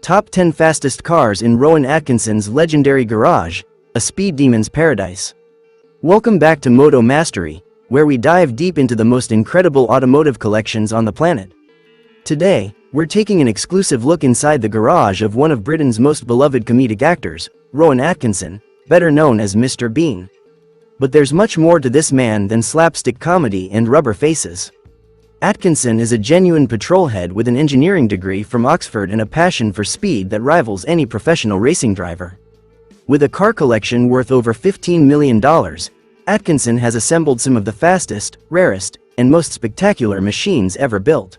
Top 10 Fastest Cars in Rowan Atkinson's legendary garage, a speed demon's paradise. Welcome back to Moto Mastery, where we dive deep into the most incredible automotive collections on the planet. Today, we're taking an exclusive look inside the garage of one of Britain's most beloved comedic actors, Rowan Atkinson, better known as Mr. Bean. But there's much more to this man than slapstick comedy and rubber faces. Atkinson is a genuine petrolhead with an engineering degree from Oxford and a passion for speed that rivals any professional racing driver. With a car collection worth over $15 million, Atkinson has assembled some of the fastest, rarest, and most spectacular machines ever built.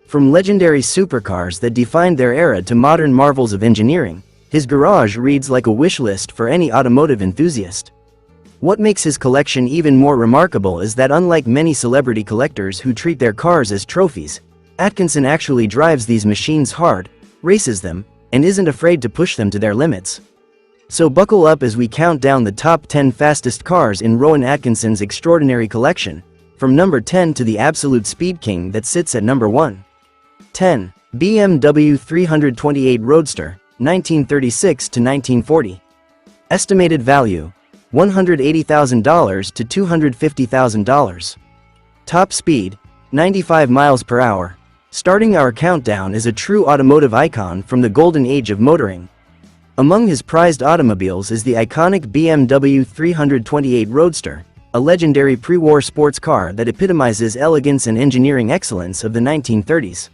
From legendary supercars that defined their era to modern marvels of engineering, his garage reads like a wish list for any automotive enthusiast. What makes his collection even more remarkable is that unlike many celebrity collectors who treat their cars as trophies, Atkinson actually drives these machines hard, races them, and isn't afraid to push them to their limits. So buckle up as we count down the top 10 fastest cars in Rowan Atkinson's extraordinary collection, from number 10 to the absolute speed king that sits at number 1. 10. BMW 328 Roadster, 1936 to 1940. Estimated value: $180,000 to $250,000. Top speed: 95 miles per hour. Starting our countdown is a true automotive icon from the golden age of motoring. Among his prized automobiles is the iconic BMW 328 Roadster, a legendary pre-war sports car that epitomizes elegance and engineering excellence of the 1930s.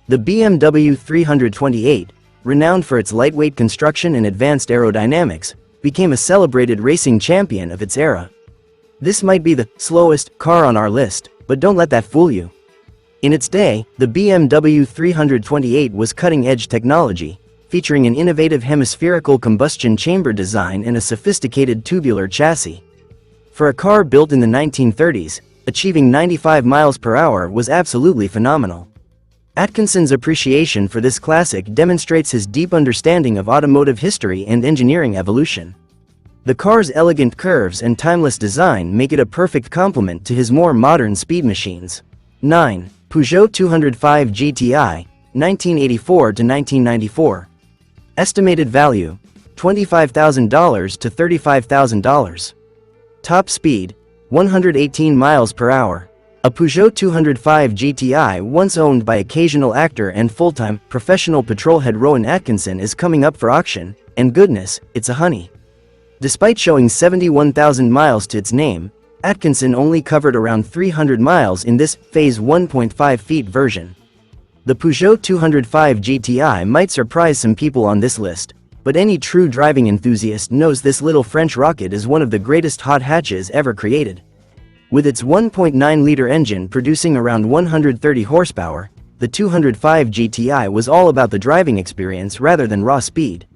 The BMW 328, renowned for its lightweight construction and advanced aerodynamics, became a celebrated racing champion of its era. This might be the slowest car on our list, but don't let that fool you. In its day, the BMW 328 was cutting-edge technology, featuring an innovative hemispherical combustion chamber design and a sophisticated tubular chassis. For a car built in the 1930s, achieving 95 miles per hour was absolutely phenomenal. Atkinson's appreciation for this classic demonstrates his deep understanding of automotive history and engineering evolution. The car's elegant curves and timeless design make it a perfect complement to his more modern speed machines. 9. Peugeot 205 GTI, 1984 to 1994. Estimated value: $25,000 to $35,000. Top speed: 118 miles per hour. A Peugeot 205 GTI once owned by occasional actor and full-time professional petrolhead Rowan Atkinson is coming up for auction, and goodness, it's a honey. Despite showing 71,000 miles to its name, Atkinson only covered around 300 miles in this Phase 1.5 feet version. The Peugeot 205 GTI might surprise some people on this list, but any true driving enthusiast knows this little French rocket is one of the greatest hot hatches ever created. With its 1.9-liter engine producing around 130 horsepower, the 205 GTI was all about the driving experience rather than raw speed.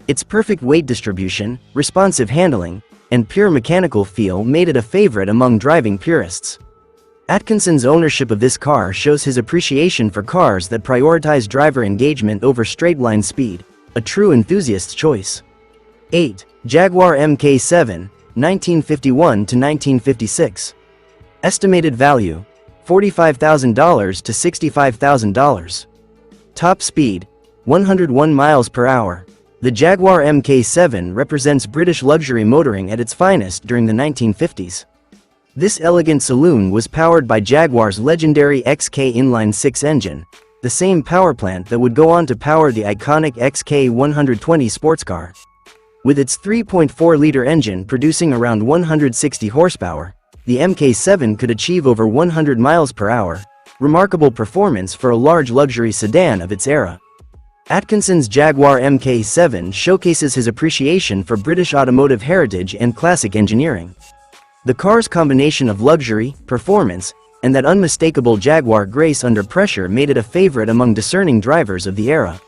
Its perfect weight distribution, responsive handling, and pure mechanical feel made it a favorite among driving purists. Atkinson's ownership of this car shows his appreciation for cars that prioritize driver engagement over straight-line speed, a true enthusiast's choice. 8. Jaguar MK7, 1951 to 1956. Estimated value: $45,000 to $65,000. Top speed: 101 miles per hour. The Jaguar MK7 represents British luxury motoring at its finest during the 1950s. This elegant saloon was powered by Jaguar's legendary XK inline-6 engine, the same power plant that would go on to power the iconic XK120 sports car. With its 3.4-liter engine producing around 160 horsepower, the MK7 could achieve over 100 miles per hour, remarkable performance for a large luxury sedan of its era. Atkinson's Jaguar MK7 showcases his appreciation for British automotive heritage and classic engineering. The car's combination of luxury, performance, and that unmistakable Jaguar grace under pressure made it a favorite among discerning drivers of the era.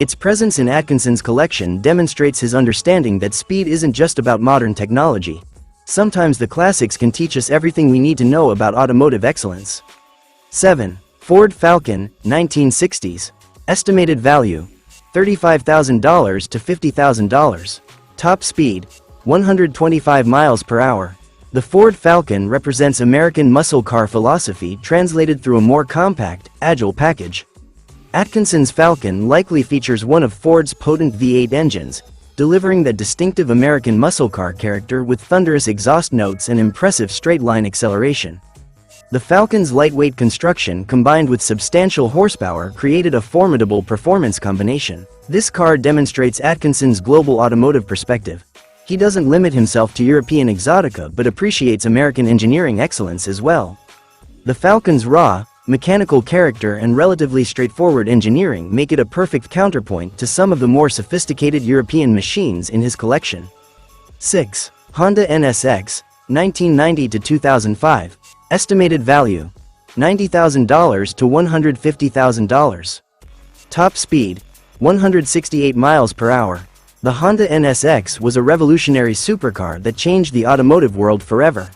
Its presence in Atkinson's collection demonstrates his understanding that speed isn't just about modern technology. Sometimes the classics can teach us everything we need to know about automotive excellence. 7. Ford Falcon, 1960s. Estimated value: $35,000 to $50,000. Top speed: 125 miles per hour. The Ford Falcon represents American muscle car philosophy translated through a more compact, agile package. Atkinson's Falcon likely features one of Ford's potent V8 engines, delivering that distinctive American muscle car character with thunderous exhaust notes and impressive straight-line acceleration. The Falcon's lightweight construction combined with substantial horsepower created a formidable performance combination. This car demonstrates Atkinson's global automotive perspective. He doesn't limit himself to European exotica but appreciates American engineering excellence as well. The Falcon's raw, mechanical character and relatively straightforward engineering make it a perfect counterpoint to some of the more sophisticated European machines in his collection. 6. Honda NSX, 1990 to 2005. Estimated value: $90,000 to $150,000. Top speed: 168 miles per hour. The Honda NSX was a revolutionary supercar that changed the automotive world forever.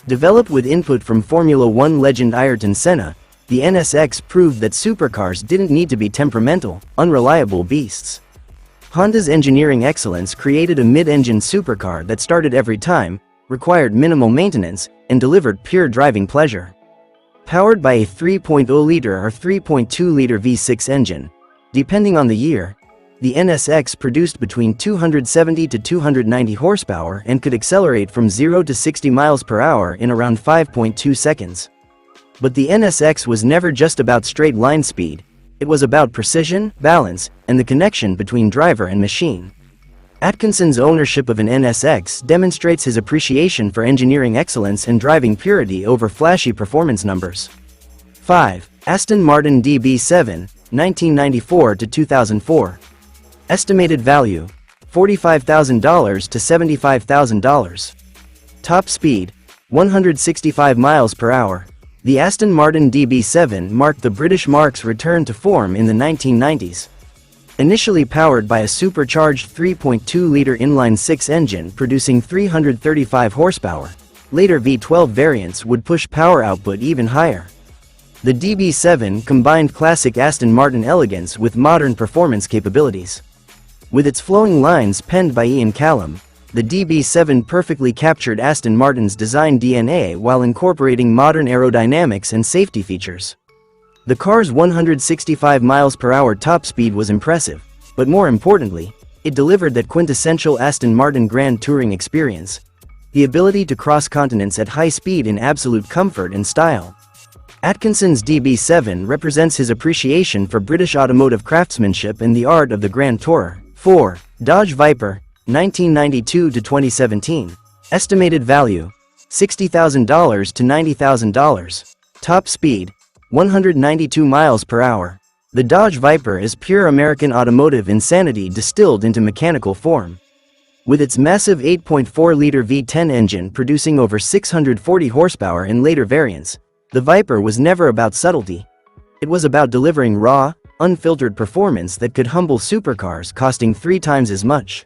Developed with input from Formula One legend Ayrton Senna, the NSX proved that supercars didn't need to be temperamental, unreliable beasts. Honda's engineering excellence created a mid-engine supercar that started every time, required minimal maintenance, and delivered pure driving pleasure. Powered by a 3.0-liter or 3.2-liter V6 engine, depending on the year, the NSX produced between 270 to 290 horsepower and could accelerate from 0 to 60 miles per hour in around 5.2 seconds. But the NSX was never just about straight line speed, it was about precision, balance, and the connection between driver and machine. Atkinson's ownership of an NSX demonstrates his appreciation for engineering excellence and driving purity over flashy performance numbers. 5. Aston Martin DB7, 1994 to 2004. Estimated value: $45,000 to $75,000. Top speed: 165 miles per hour. The Aston Martin DB7 marked the British marque's return to form in the 1990s. Initially powered by a supercharged 3.2-liter inline-six engine producing 335 horsepower, later V12 variants would push power output even higher. The DB7 combined classic Aston Martin elegance with modern performance capabilities. With its flowing lines penned by Ian Callum, the DB7 perfectly captured Aston Martin's design DNA while incorporating modern aerodynamics and safety features. The car's 165 miles per hour top speed was impressive, but more importantly, it delivered that quintessential Aston Martin Grand Touring experience: the ability to cross continents at high speed in absolute comfort and style. Atkinson's DB7 represents his appreciation for British automotive craftsmanship and the art of the Grand Tourer. 4. Dodge Viper, 1992 to 2017. Estimated value: $60,000 to $90,000. Top speed: 192 miles per hour. The Dodge Viper is pure American automotive insanity distilled into mechanical form. With its massive 8.4-liter V10 engine producing over 640 horsepower in later variants, the Viper was never about subtlety. It was about delivering raw, unfiltered performance that could humble supercars costing 3 times as much.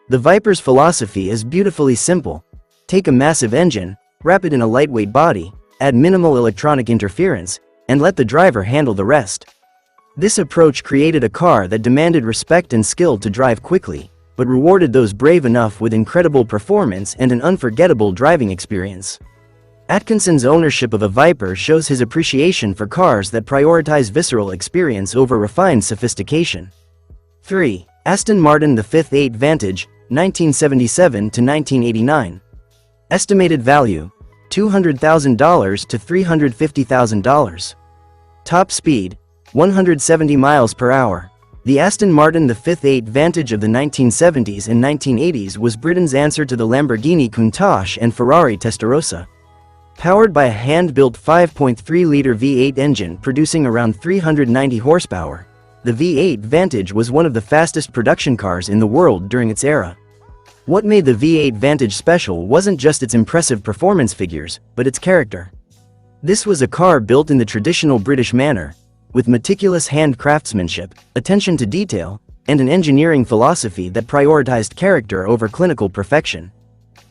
The Viper's philosophy is beautifully simple: take a massive engine, wrap it in a lightweight body, add minimal electronic interference, and let the driver handle the rest. This approach created a car that demanded respect and skill to drive quickly, but rewarded those brave enough with incredible performance and an unforgettable driving experience. Atkinson's ownership of a Viper shows his appreciation for cars that prioritize visceral experience over refined sophistication. 3. Aston Martin V8 Vantage, 1977 to 1989. Estimated value: $200,000 to $350,000. Top speed: 170 miles per hour. The Aston Martin V8 Vantage of the 1970s and 1980s was Britain's answer to the Lamborghini Countach and Ferrari Testarossa. Powered by a hand-built 5.3-liter V8 engine producing around 390 horsepower, the V8 Vantage was one of the fastest production cars in the world during its era. What made the V8 Vantage special wasn't just its impressive performance figures, but its character. This was a car built in the traditional British manner, with meticulous hand craftsmanship, attention to detail, and an engineering philosophy that prioritized character over clinical perfection.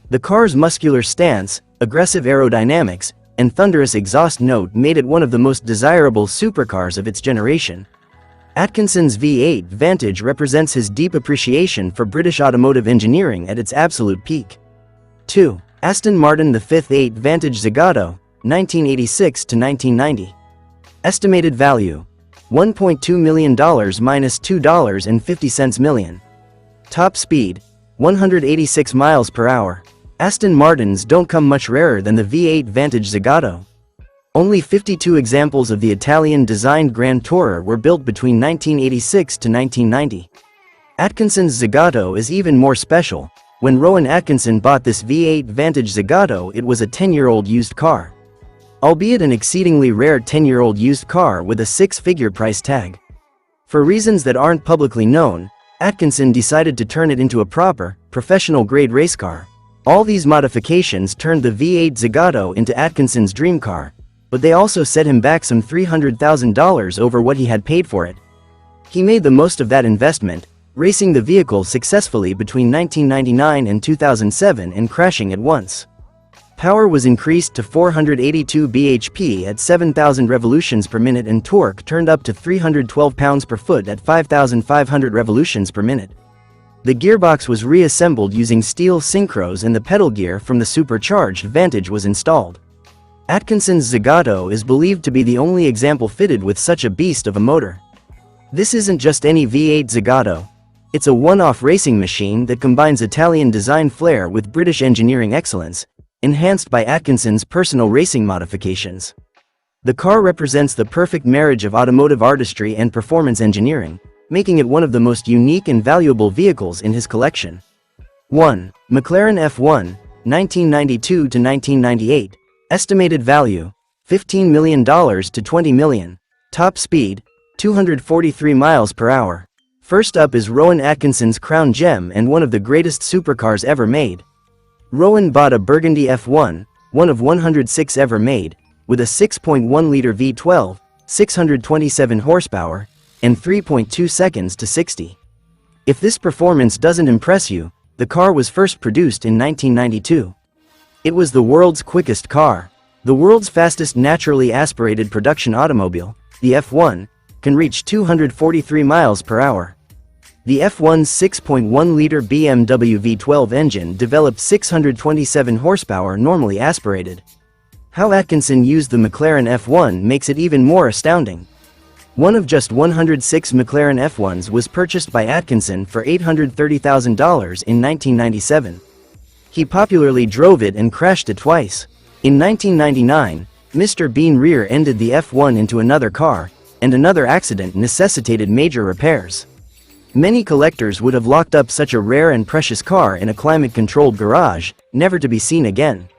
The car's muscular stance, aggressive aerodynamics, and thunderous exhaust note made it one of the most desirable supercars of its generation. Atkinson's V8 Vantage represents his deep appreciation for British automotive engineering at its absolute peak. 2. Aston Martin V8 Vantage Zagato, 1986 to 1990. Estimated value: $1.2 million minus $2.50 million. Top speed, 186 miles per hour. Aston Martins don't come much rarer than the V8 Vantage Zagato. Only 52 examples of the Italian-designed Grand Tourer were built between 1986 to 1990. Atkinson's Zagato is even more special. When Rowan Atkinson bought this V8 Vantage Zagato, it was a 10-year-old used car. Albeit an exceedingly rare 10-year-old used car with a six-figure price tag. For reasons that aren't publicly known, Atkinson decided to turn it into a proper, professional-grade race car. All these modifications turned the V8 Zagato into Atkinson's dream car, but they also set him back some $300,000 over what he had paid for it. He made the most of that investment, racing the vehicle successfully between 1999 and 2007 and crashing it once. Power was increased to 482 bhp at 7,000 revolutions per minute and torque turned up to 312 pounds-per-foot at 5,500 revolutions per minute. The gearbox was reassembled using steel synchros and the pedal gear from the supercharged Vantage was installed. Atkinson's Zagato is believed to be the only example fitted with such a beast of a motor. This isn't just any V8 Zagato. It's a one-off racing machine that combines Italian design flair with British engineering excellence, enhanced by Atkinson's personal racing modifications. The car represents the perfect marriage of automotive artistry and performance engineering, making it one of the most unique and valuable vehicles in his collection. 1. McLaren F1, 1992 to 1998. Estimated value, $15 million to $20 million. Top speed, 243 miles per hour. First up is Rowan Atkinson's crown gem and one of the greatest supercars ever made. Rowan bought a Burgundy F1, one of 106 ever made, with a 6.1-liter V12, 627 horsepower, and 3.2 seconds to 60. If this performance doesn't impress you, the car was first produced in 1992. It was the world's quickest car. The world's fastest naturally aspirated production automobile, the F1, can reach 243 miles per hour. The F1's 6.1-liter BMW V12 engine developed 627 horsepower normally aspirated. How Atkinson used the McLaren F1 makes it even more astounding. One of just 106 McLaren F1s was purchased by Atkinson for $830,000 in 1997. He popularly drove it and crashed it twice. In 1999, Mr. Bean rear-ended the F1 into another car, and another accident necessitated major repairs. Many collectors would have locked up such a rare and precious car in a climate-controlled garage, never to be seen again.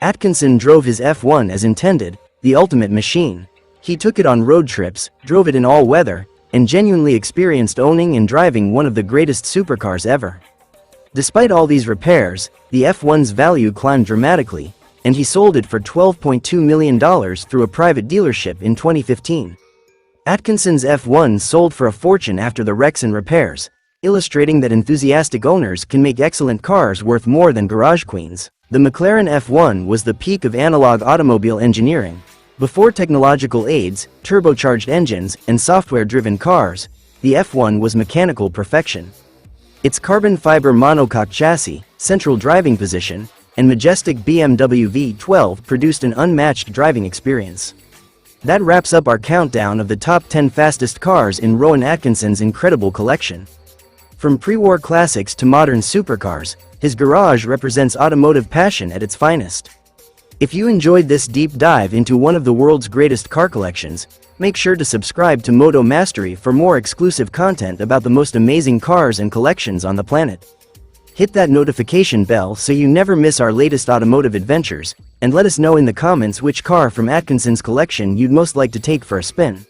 Atkinson drove his F1 as intended, the ultimate machine. He took it on road trips, drove it in all weather, and genuinely experienced owning and driving one of the greatest supercars ever. Despite all these repairs, the F1's value climbed dramatically, and he sold it for $12.2 million through a private dealership in 2015. Atkinson's F1 sold for a fortune after the wrecks and repairs, illustrating that enthusiastic owners can make excellent cars worth more than garage queens. The McLaren F1 was the peak of analog automobile engineering. Before technological aids, turbocharged engines, and software-driven cars, the F1 was mechanical perfection. Its carbon fiber monocoque chassis, central driving position, and majestic BMW V12 produced an unmatched driving experience. That wraps up our countdown of the top 10 fastest cars in Rowan Atkinson's incredible collection. From pre-war classics to modern supercars, his garage represents automotive passion at its finest. If you enjoyed this deep dive into one of the world's greatest car collections, make sure to subscribe to Moto Mastery for more exclusive content about the most amazing cars and collections on the planet. Hit that notification bell so you never miss our latest automotive adventures, and let us know in the comments which car from Atkinson's collection you'd most like to take for a spin.